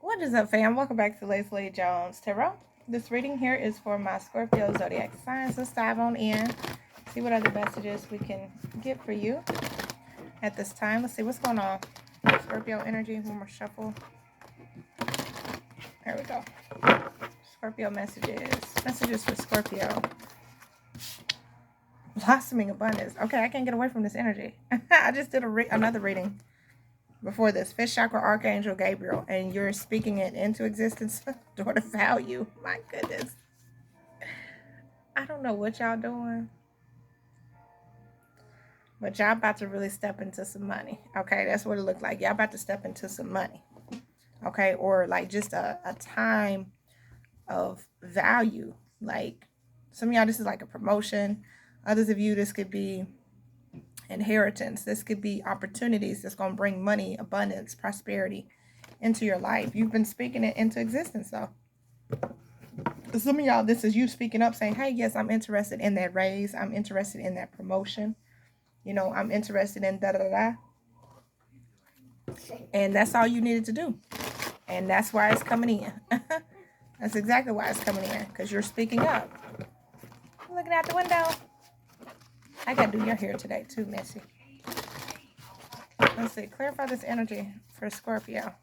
What is up, fam? Welcome back to LJonesTarot. This reading here is for my Scorpio zodiac signs. Let's dive on in, see what other messages we can get for you at this time. Let's see what's going on. Scorpio energy, one more shuffle. There we go. Scorpio messages. Messages for Scorpio. Blossoming abundance. Okay, I can't get away from this energy. I just did another reading before this. Fifth chakra archangel Gabriel, and you're speaking it into existence. Door to value. My goodness. I don't know what y'all doing, but y'all about to really step into some money. Okay, that's what it looked like. Y'all about to step into some money. Okay, or like just a time of value. Like some of y'all, this is like a promotion. Others of you, this could be inheritance. This could be opportunities that's going to bring money, abundance, prosperity into your life. You've been speaking it into existence, though. Some of y'all, this is you speaking up saying, hey, yes, I'm interested in that raise. I'm interested in that promotion. You know, I'm interested in da-da-da-da. And that's all you needed to do. And that's why it's coming in. That's exactly why it's coming in, because you're speaking up. Looking out the window. I got to do your hair today too, Missy. Let's see. Clarify this energy for Scorpio.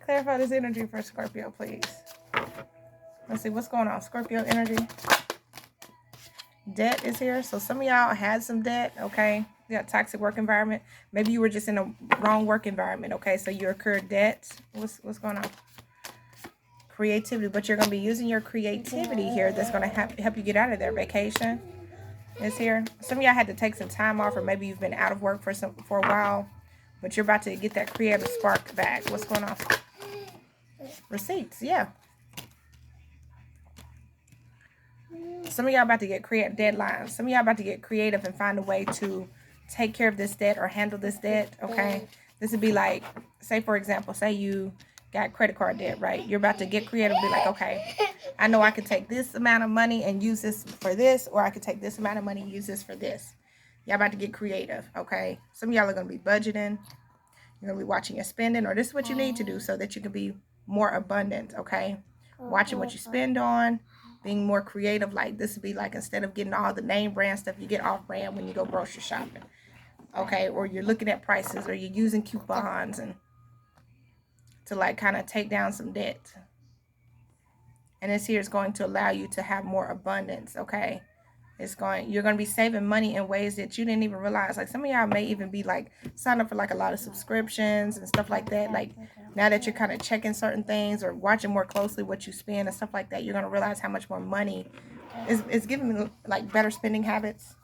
Clarify this energy for Scorpio, please. Let's see what's going on. Scorpio energy. Debt is here. So some of y'all had some debt, okay? You got toxic work environment. Maybe you were just in a wrong work environment, okay? So you incurred debt. What's going on? Creativity, but you're going to be using your creativity here. That's going to help you get out of there. Vacation is here. Some of y'all had to take some time off, or maybe you've been out of work for a while, but you're about to get that creative spark back. What's going on? Receipts, yeah. Some of y'all about to get creative deadlines. Some of y'all about to get creative and find a way to take care of this debt or handle this debt, okay? This would be like, say for example, say you got credit card debt, right? You're about to get creative and be like, okay, I know I could take this amount of money and use this for this, or I could take this amount of money and use this for this. Y'all about to get creative, okay? Some of y'all are going to be budgeting. You're going to be watching your spending, or this is what you need to do so that you can be more abundant, okay? Watching what you spend on, being more creative. Like this would be like, instead of getting all the name brand stuff, you get off brand when you go grocery shopping, okay? Or you're looking at prices, or you're using coupons and to like kind of take down some debt. And this here is going to allow you to have more abundance, okay? You're going to be saving money in ways that you didn't even realize. Like some of y'all may even be like sign up for like a lot of subscriptions and stuff like that. Like now that you're kind of checking certain things or watching more closely what you spend and stuff like that, you're going to realize how much more money is giving you like better spending habits.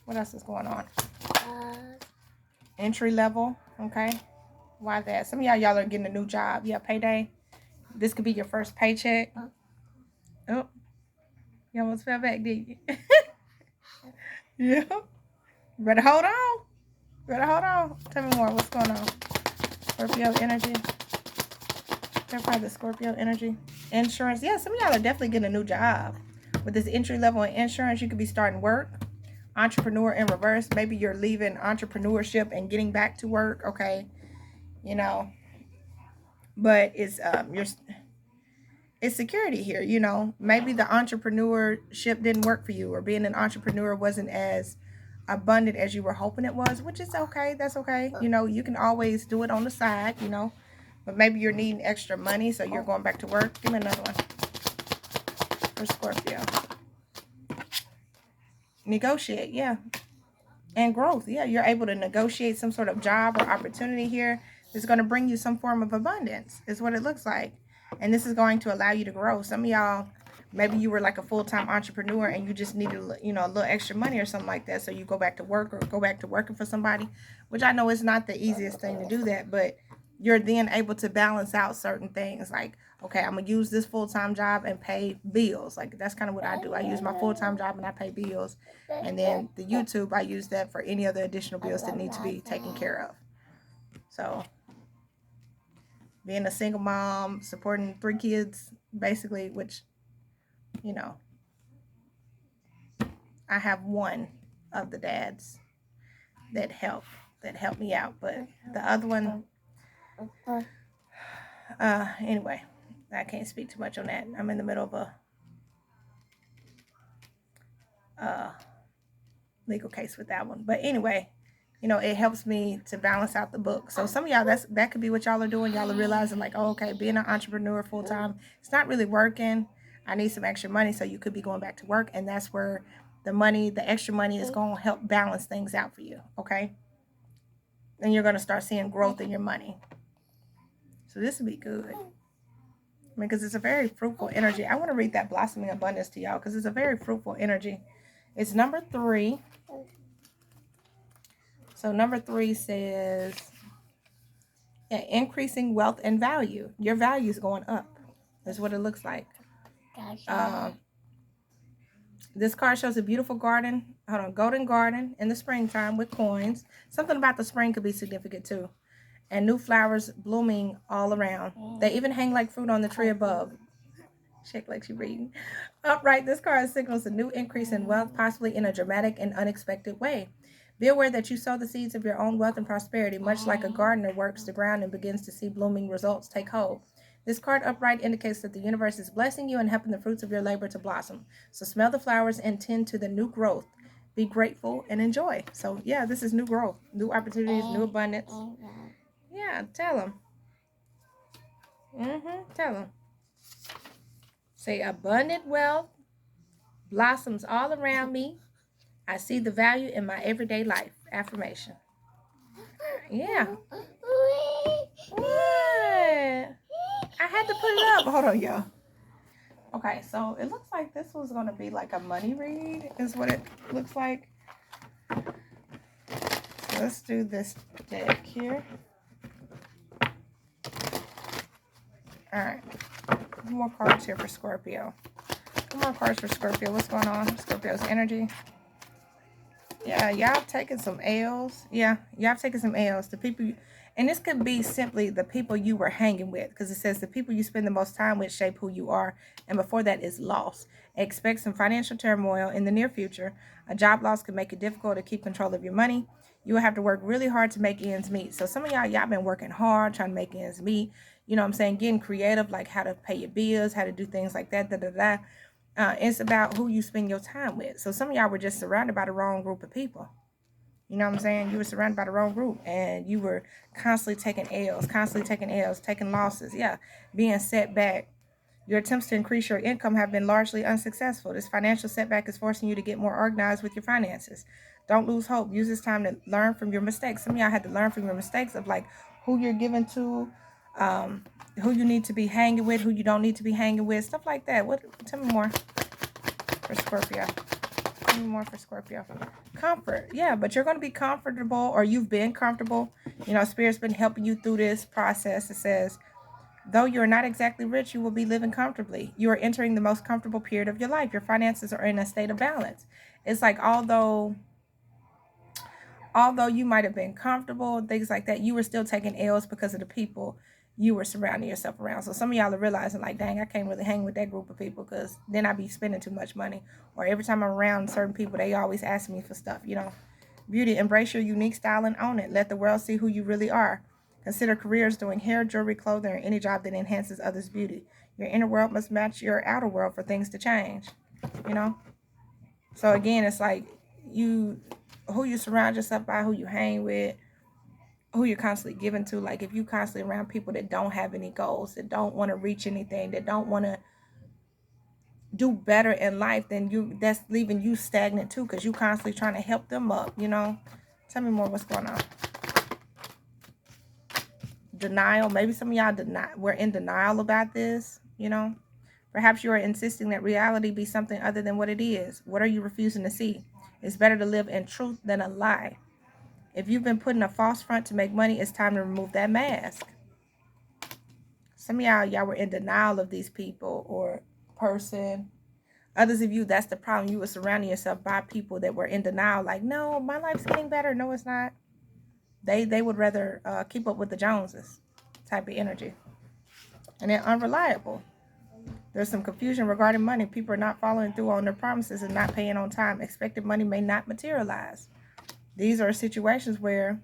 What else is going on? Entry level, okay? Why that? Some of y'all are getting a new job. Yeah, payday. This could be your first paycheck. Oh, you almost fell back, did you? Yeah. Better hold on. Better hold on. Tell me more. What's going on? Scorpio energy. Clarify the Scorpio energy. Insurance. Yeah, some of y'all are definitely getting a new job. With this entry level in insurance, you could be starting work. Entrepreneur in reverse. Maybe you're leaving entrepreneurship and getting back to work. Okay. You know. But it's security here, you know. Maybe the entrepreneurship didn't work for you, or being an entrepreneur wasn't as abundant as you were hoping it was, which is okay. That's okay. You know, you can always do it on the side, you know. But maybe you're needing extra money, so you're going back to work. Give me another one for Scorpio. Negotiate, yeah. And growth, yeah. You're able to negotiate some sort of job or opportunity here. It's going to bring you some form of abundance, is what it looks like. And this is going to allow you to grow. Some of y'all, maybe you were like a full-time entrepreneur and you just needed, you know, a little extra money or something like that. So you go back to work or go back to working for somebody, which I know is not the easiest thing to do that, but you're then able to balance out certain things. Like, okay, I'm going to use this full-time job and pay bills. Like, that's kind of what I do. I use my full-time job and I pay bills. And then the YouTube, I use that for any other additional bills that need to be taken care of. So being a single mom, supporting 3 kids, basically, which, you know, I have one of the dads that help that helped me out. But the other one, anyway, I can't speak too much on that. I'm in the middle of a legal case with that one. But anyway, you know, it helps me to balance out the book. So some of y'all, that could be what y'all are doing. Y'all are realizing like, oh, okay, being an entrepreneur full time, it's not really working. I need some extra money. So you could be going back to work, and that's where the money, the extra money, is going to help balance things out for you. Okay, and you're going to start seeing growth in your money. So this would be good. I mean, because it's a very fruitful energy. I want to read that blossoming abundance to y'all because it's a very fruitful energy. It's number 3. So number 3 says, yeah, increasing wealth and value. Your value is going up. That's what it looks like. This card shows a beautiful garden. Hold on, golden garden in the springtime with coins. Something about the spring could be significant too. And new flowers blooming all around. They even hang like fruit on the tree above. Shake like she's reading. Upright, this card signals a new increase in wealth, possibly in a dramatic and unexpected way. Be aware that you sow the seeds of your own wealth and prosperity, much like a gardener works the ground and begins to see blooming results take hold. This card upright indicates that the universe is blessing you and helping the fruits of your labor to blossom. So smell the flowers and tend to the new growth. Be grateful and enjoy. So yeah, this is new growth, new opportunities, new abundance. Yeah, tell them. Tell them. Say, abundant wealth blossoms all around me. I see the value in my everyday life. Affirmation. Yeah. What? I had to put it up. Hold on, y'all. Okay, so it looks like this was going to be like a money read, is what it looks like. So let's do this deck here. All right. More cards here for Scorpio. More cards for Scorpio. What's going on? Scorpio's energy. Yeah, y'all taking some L's. Yeah, y'all taking some L's. The people, and this could be simply the people you were hanging with, because it says the people you spend the most time with shape who you are, and before that is loss. Expect some financial turmoil in the near future. A job loss could make it difficult to keep control of your money. You will have to work really hard to make ends meet. So some of y'all been working hard trying to make ends meet. You know what I'm saying? Getting creative, like how to pay your bills, how to do things like that. It's about who you spend your time with. So some of y'all were just surrounded by the wrong group of people. You know what I'm saying? You were surrounded by the wrong group, and you were constantly taking L's, taking losses. Yeah, being set back. Your attempts to increase your income have been largely unsuccessful. This financial setback is forcing you to get more organized with your finances. Don't lose hope. Use this time to learn from your mistakes. Some of y'all had to learn from your mistakes of like who you're giving to, who you need to be hanging with, who you don't need to be hanging with, stuff like that. Tell me more for Scorpio. Tell me more for Scorpio. Comfort. Yeah, but you're going to be comfortable, or you've been comfortable. You know, Spirit's been helping you through this process. It says, though you're not exactly rich, you will be living comfortably. You are entering the most comfortable period of your life. Your finances are in a state of balance. It's like although you might have been comfortable, things like that, you were still taking L's because of the people you were surrounding yourself around. So some of y'all are realizing like, dang, I can't really hang with that group of people because then I be spending too much money. Or every time I'm around certain people, they always ask me for stuff, you know. Beauty, embrace your unique style and own it. Let the world see who you really are. Consider careers doing hair, jewelry, clothing, or any job that enhances others' beauty. Your inner world must match your outer world for things to change, you know. So again, it's like who you surround yourself by, who you hang with, who you're constantly giving to. Like if you constantly around people that don't have any goals, that don't want to reach anything, that don't want to do better in life, then that's leaving you stagnant too, because you constantly trying to help them up, you know. Tell me more. What's going on? Denial. Maybe some of y'all we're in denial about this, you know. Perhaps you are insisting that reality be something other than what it is. What are you refusing to see? It's better to live in truth than a lie. If you've been putting a false front to make money, it's time to remove that mask. Some of y'all were in denial of these people or person. Others of you, that's the problem. You were surrounding yourself by people that were in denial. Like, no, my life's getting better. No, it's not. They would rather keep up with the Joneses type of energy. And they're unreliable. There's some confusion regarding money. People are not following through on their promises and not paying on time. Expected money may not materialize. These are situations where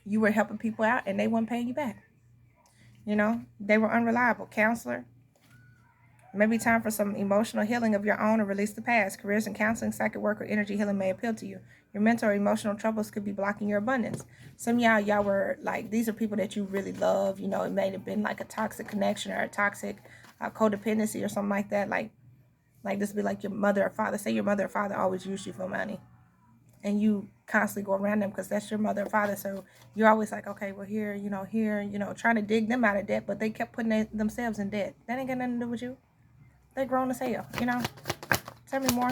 You were helping people out and they weren't paying you back. You know, they were unreliable. Counselor, maybe time for some emotional healing of your own or release the past. Careers in counseling, psychic work, or energy healing may appeal to you. Your mental or emotional troubles could be blocking your abundance. Some of y'all were like, these are people that you really love. You know, it may have been like a toxic connection or a toxic codependency or something like that. Like this would be like your mother or father. Say your mother or father always used you for money. And you constantly go around them because that's your mother or father. So you're always like, okay, well, here, trying to dig them out of debt. But they kept putting themselves in debt. That ain't got nothing to do with you. They're grown as hell, Tell me more.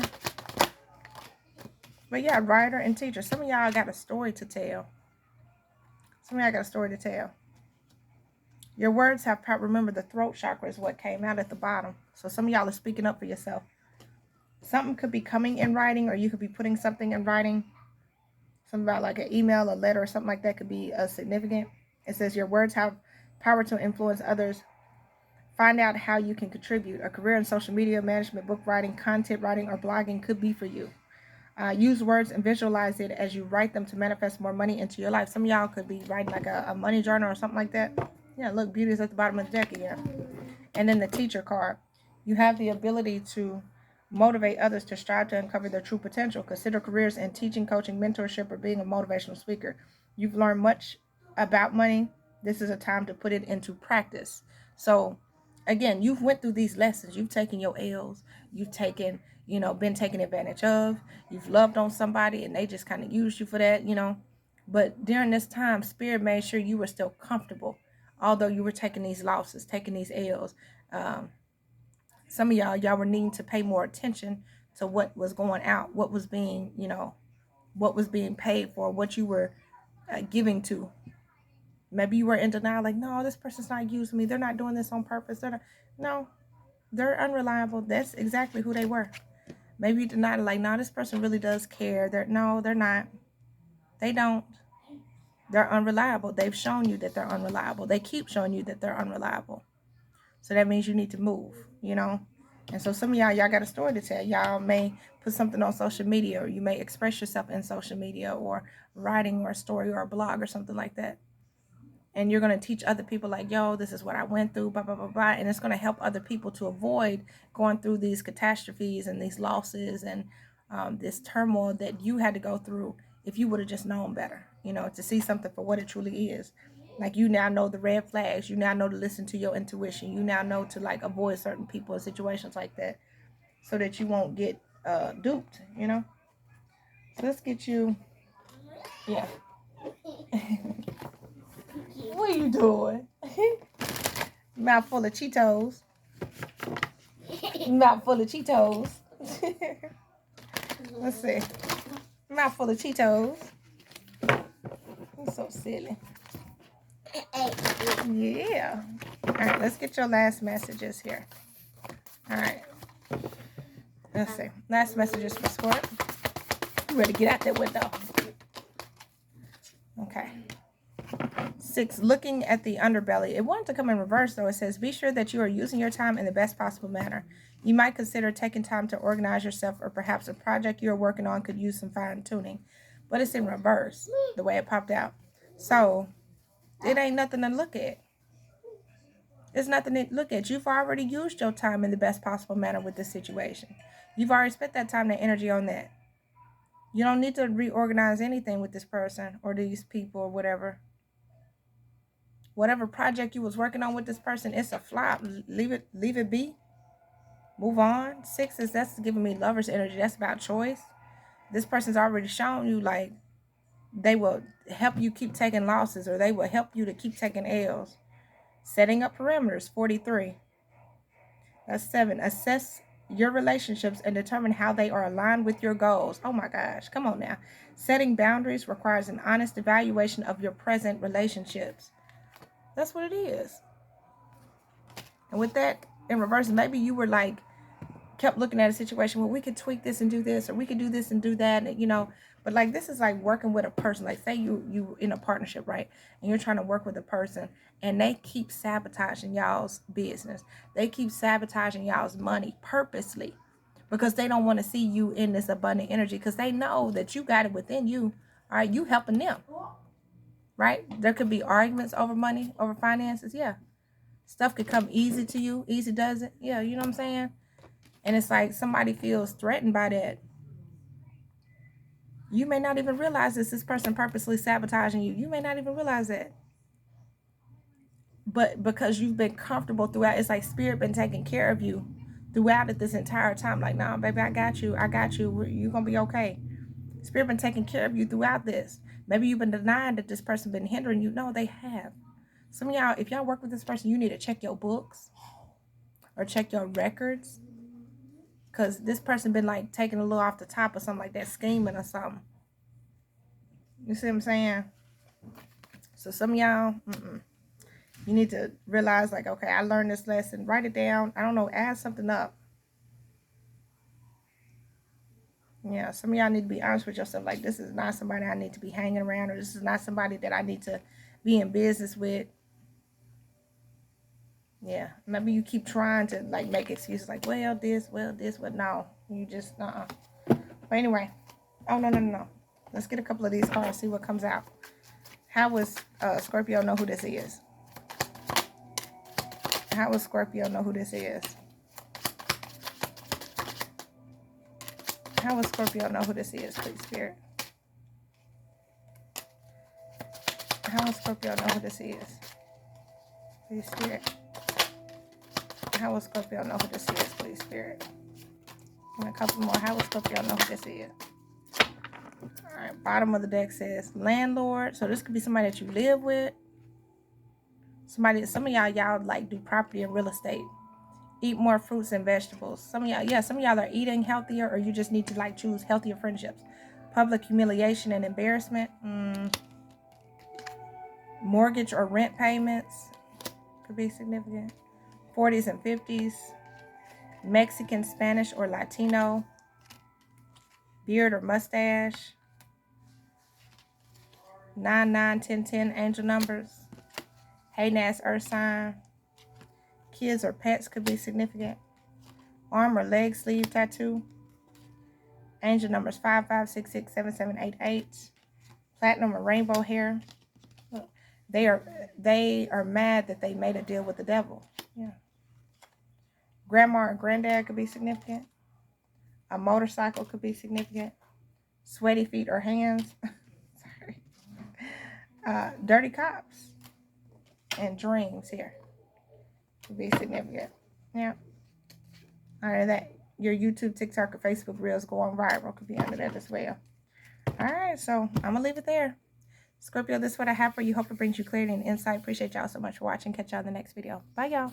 But yeah, writer and teacher. Some of y'all got a story to tell. Your words have power. Remember, the throat chakra is what came out at the bottom. So some of y'all are speaking up for yourself. Something could be coming in writing, or you could be putting something in writing. Something about like an email, a letter, or something like that could be significant. It says your words have power to influence others. Find out how you can contribute. A career in social media management, book writing, content writing, or blogging could be for you. Use words and visualize it as you write them to manifest more money into your life. Some of y'all could be writing like a money journal or something like that. Yeah, look, beauty is at the bottom of the deck again. And then the teacher card. You have the ability to motivate others to strive to uncover their true potential. Consider careers in teaching, coaching, mentorship, or being a motivational speaker. You've learned much about money. This is a time to put it into practice. So, again, you've went through these lessons. You've taken your L's. You've taken, been taken advantage of. You've loved on somebody and they just kind of used you for that, But during this time, Spirit made sure you were still comfortable, although you were taking these losses, taking these L's. Some of y'all were needing to pay more attention to what was going out, what was being, what was being paid for, what you were giving to. Maybe you were in denial, like, no, this person's not using me. They're not doing this on purpose. No, they're unreliable. That's exactly who they were. Maybe you denied, like, no, this person really does care. They're not. They don't. They're unreliable. They've shown you that they're unreliable. They keep showing you that they're unreliable. So that means you need to move, And so some of y'all got a story to tell. Y'all may put something on social media, or you may express yourself in social media, or writing, or a story, or a blog, or something like that. And you're going to teach other people like, yo, this is what I went through, blah, blah, blah, blah. And it's going to help other people to avoid going through these catastrophes and these losses and this turmoil that you had to go through if you would have just known better, to see something for what it truly is. Like, you now know the red flags. You now know to listen to your intuition. You now know to, like, avoid certain people in situations like that so that you won't get duped, So let's get you, yeah. What are you doing? Mouth full of Cheetos. Mouth full of Cheetos. Let's see. Mouth full of Cheetos. You're so silly. Yeah. All right, let's get your last messages here. All right. Let's see. Last messages for Scorp. You ready to get out that window? Okay. 6, looking at the underbelly. It wanted to come in reverse, though. It says, be sure that you are using your time in the best possible manner. You might consider taking time to organize yourself, or perhaps a project you're working on could use some fine-tuning. But it's in reverse, the way it popped out. So, it ain't nothing to look at. It's nothing to look at. You've already used your time in the best possible manner with this situation. You've already spent that time and energy on that. You don't need to reorganize anything with this person or these people or whatever. Whatever project you was working on with this person, it's a flop. Leave it be. Move on. 6 is, that's giving me lover's energy. That's about choice. This person's already shown you, like, they will help you keep taking losses, or they will help you to keep taking L's. Setting up perimeters, 43. That's 7. Assess your relationships and determine how they are aligned with your goals. Oh my gosh, come on now. Setting boundaries requires an honest evaluation of your present relationships. That's what it is. And with that in reverse, maybe you were like, kept looking at a situation where we could tweak this and do this, or we could do this and do that, and but like, this is like working with a person. Like, say you in a partnership, right? And you're trying to work with a person, and they keep sabotaging y'all's business. They keep sabotaging y'all's money purposely, because they don't want to see you in this abundant energy, because they know that you got it within you. All right, you helping them. right? There could be arguments over money, over finances. Yeah. Stuff could come easy to you. Easy does it. Yeah, you know what I'm saying? And it's like somebody feels threatened by that. You may not even realize this person purposely sabotaging you. You may not even realize that. But because you've been comfortable throughout, it's like spirit been taking care of you throughout it this entire time. Like, nah, baby, I got you. I got you. You're going to be okay. Spirit been taking care of you throughout this. Maybe you've been denying that this person been hindering you. No, they have. Some of y'all, if y'all work with this person, you need to check your books or check your records. Because this person been like taking a little off the top or something like that, scheming or something. You see what I'm saying? So some of y'all, you need to realize like, okay, I learned this lesson. Write it down. I don't know, add something up. Yeah, some of y'all need to be honest with yourself. Like, this is not somebody I need to be hanging around, or this is not somebody that I need to be in business with. Yeah, maybe you keep trying to like make excuses like, well, this, but no, you just, But anyway, oh, no. Let's get a couple of these cards, see what comes out. How will Scorpio know who this is? How will Scorpio know who this is? How will Scorpio know who this is, please, Spirit? How will Scorpio know who this is? Please, Spirit. How will Scorpio know who this is, please, Spirit? And a couple more. How will Scorpio know who this is? All right, bottom of the deck says landlord. So this could be somebody that you live with. Some of y'all like do property and real estate. Eat more fruits and vegetables. Some of y'all are eating healthier, or you just need to like choose healthier friendships. Public humiliation and embarrassment. Mortgage or rent payments could be significant. 40s and 50s. Mexican, Spanish, or Latino. Beard or mustache. 9, 9, 10, 10 angel numbers. Hey, Nas, earth sign. Kids or pets could be significant. Arm or leg sleeve tattoo. Angel numbers 5, 5, 6, 6, 7, 7, 8, 8. Platinum or rainbow hair. They are mad that they made a deal with the devil. Yeah. Grandma or granddad could be significant. A motorcycle could be significant. Sweaty feet or hands. Sorry. Dirty cops. And dreams here could be significant. Yeah. Under that, your YouTube, TikTok, or Facebook Reels going viral could be under that as well. All right, so I'm going to leave it there. Scorpio, this is what I have for you. Hope it brings you clarity and insight. Appreciate y'all so much for watching. Catch y'all in the next video. Bye, y'all.